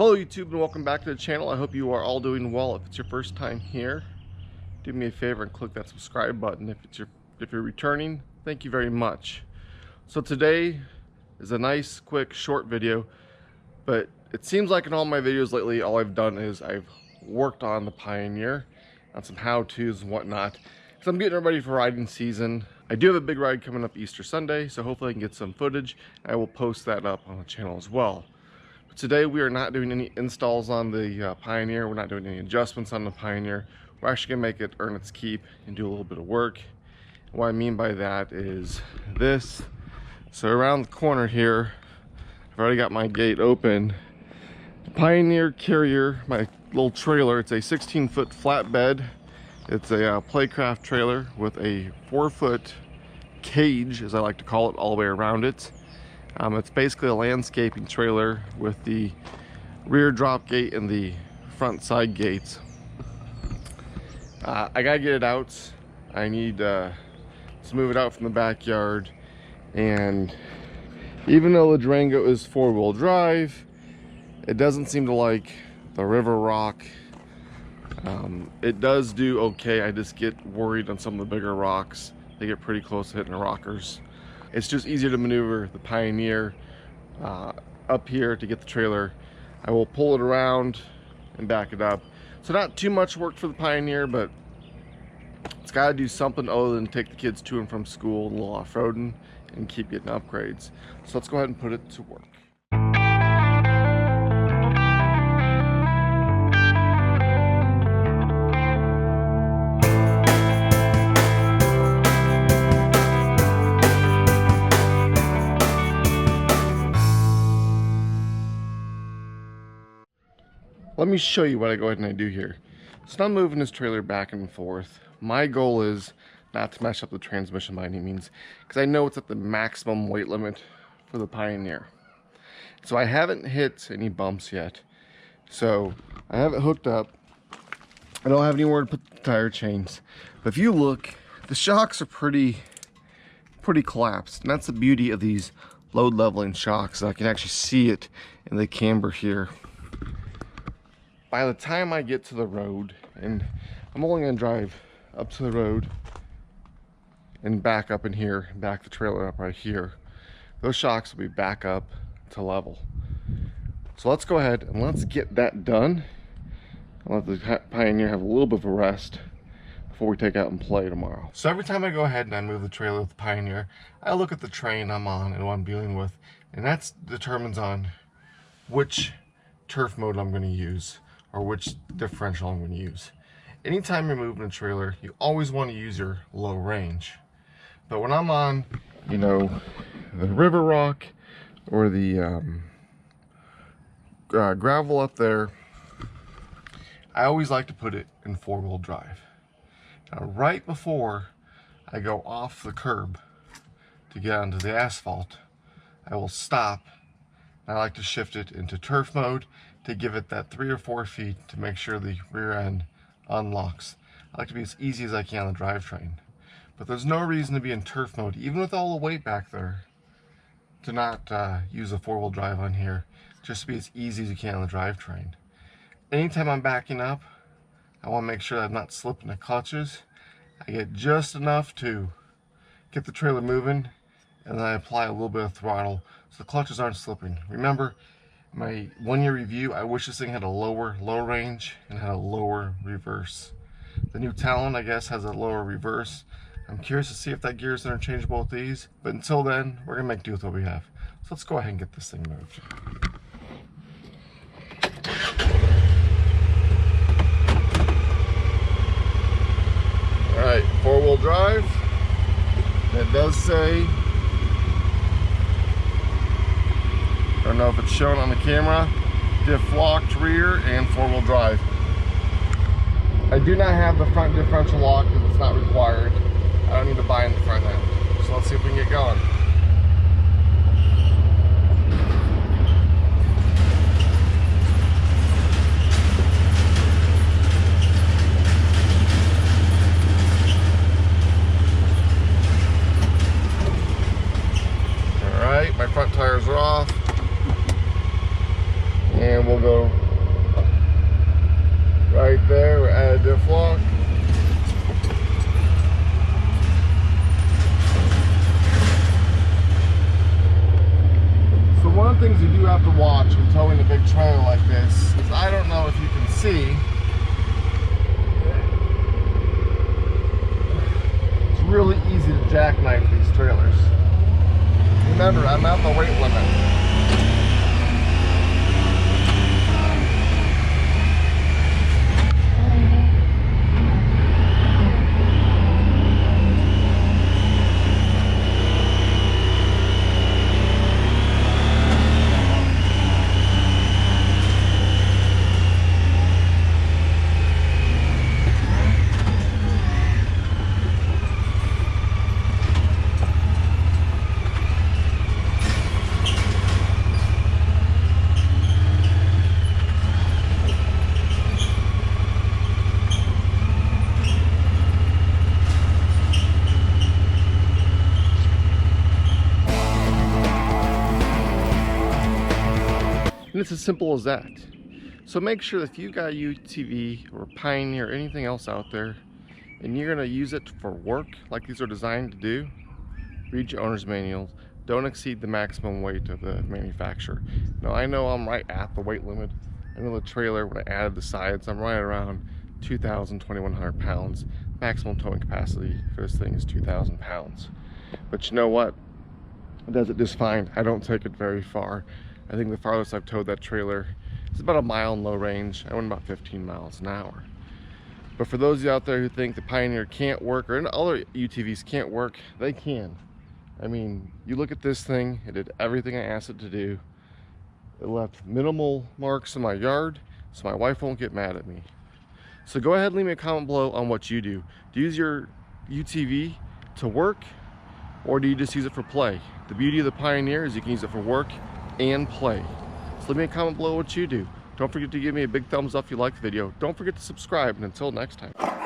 Hello YouTube and welcome back to the channel. I hope you are all doing well. If it's your first time here, do me a favor and click that subscribe button. If you're returning, thank you very much. So today is a nice, quick, short video, but it seems like in all my videos lately, all I've done is I've worked on the Pioneer, on some how-tos and whatnot, because I'm getting ready for riding season. I do have a big ride coming up Easter Sunday, so hopefully I can get some footage. I will post that up on the channel as well. Today we are not doing any installs on the Pioneer. We're not doing any adjustments on the Pioneer. We're actually gonna make it earn its keep and do a little bit of work. And what I mean by that is this. So around the corner here, I've already got my gate open. The Pioneer Carrier, my little trailer, it's a 16-foot flatbed. It's a Playcraft trailer with a 4-foot cage, as I like to call it, all the way around it. It's basically a landscaping trailer with the rear drop gate and the front side gates. I gotta get it out. I need to move it out from the backyard, and even though the Durango is 4-wheel drive, it doesn't seem to like the river rock. It does do okay. I just get worried on some of the bigger rocks. They get pretty close to hitting the rockers. It's just easier to maneuver the Pioneer up here to get the trailer. I will pull it around and back it up. So not too much work for the Pioneer, but it's got to do something other than take the kids to and from school, a little off-roading, and keep getting upgrades. So let's go ahead and put it to work. Let me show you what I go ahead and I do here. So I'm moving this trailer back and forth. My goal is not to mess up the transmission by any means, because I know it's at the maximum weight limit for the Pioneer. So I haven't hit any bumps yet. So I have it hooked up. I don't have anywhere to put the tire chains. But if you look, the shocks are pretty collapsed. And that's the beauty of these load leveling shocks. I can actually see it in the camber here. By the time I get to the road, and I'm only going to drive up to the road and back up in here, back the trailer up right here, those shocks will be back up to level. So let's go ahead and let's get that done. I'll let the Pioneer have a little bit of a rest before we take out and play tomorrow. So every time I go ahead and I move the trailer with the Pioneer, I look at the terrain I'm on and what I'm dealing with, and that determines on which turf mode I'm going to use, or which differential I'm going to use. Anytime you're moving a trailer, you always want to use your low range. But when I'm on, you know, the river rock or the gravel up there, I always like to put it in 4-wheel drive. Now, right before I go off the curb to get onto the asphalt, I will stop. I like to shift it into turf mode to give it that 3 or 4 feet to make sure the rear end unlocks. I like to be as easy as I can on the drivetrain. But there's no reason to be in turf mode, even with all the weight back there, to not use a 4-wheel drive on here. Just to be as easy as you can on the drivetrain. Anytime I'm backing up, I want to make sure that I'm not slipping the clutches. I get just enough to get the trailer moving, and then I apply a little bit of throttle so the clutches aren't slipping. Remember, my 1-year review, I wish this thing had a lower low range and had a lower reverse. The new Talon, I guess, has a lower reverse. I'm curious to see if that gear is interchangeable with these, but until then, we're gonna make do with what we have. So let's go ahead and get this thing moved. All right, 4-wheel drive. It does say, I don't know if it's shown on the camera, diff locked rear and 4-wheel drive. I do not have the front differential lock because it's not required. I don't need to buy in the front end. So let's see if we can get going. All right, my front tires are off. And we'll go So right there, we're at a diff lock. So one of the things you do have to watch when towing a big trailer like this is, I don't know if you can see, it's really easy to jackknife these trailers. Remember, I'm at the weight limit. And it's as simple as that. So make sure that if you got a UTV or Pioneer or anything else out there and you're gonna use it for work like these are designed to do, read your owner's manual. Don't exceed the maximum weight of the manufacturer. Now I know I'm right at the weight limit. I know the trailer, when I added the sides, I'm right around 2,000, 2,100 pounds. Maximum towing capacity for this thing is 2,000 pounds. But you know what? It does it just fine. I don't take it very far. I think the farthest I've towed that trailer is about a mile in low range. I went about 15 miles an hour. But for those of you out there who think the Pioneer can't work, or other UTVs can't work, they can. I mean, you look at this thing, it did everything I asked it to do. It left minimal marks in my yard, so my wife won't get mad at me. So go ahead and leave me a comment below on what you do. Do you use your UTV to work, or do you just use it for play? The beauty of the Pioneer is you can use it for work and play. So leave me a comment below what you do. Don't forget to give me a big thumbs up if you like the video. Don't forget to subscribe, and until next time.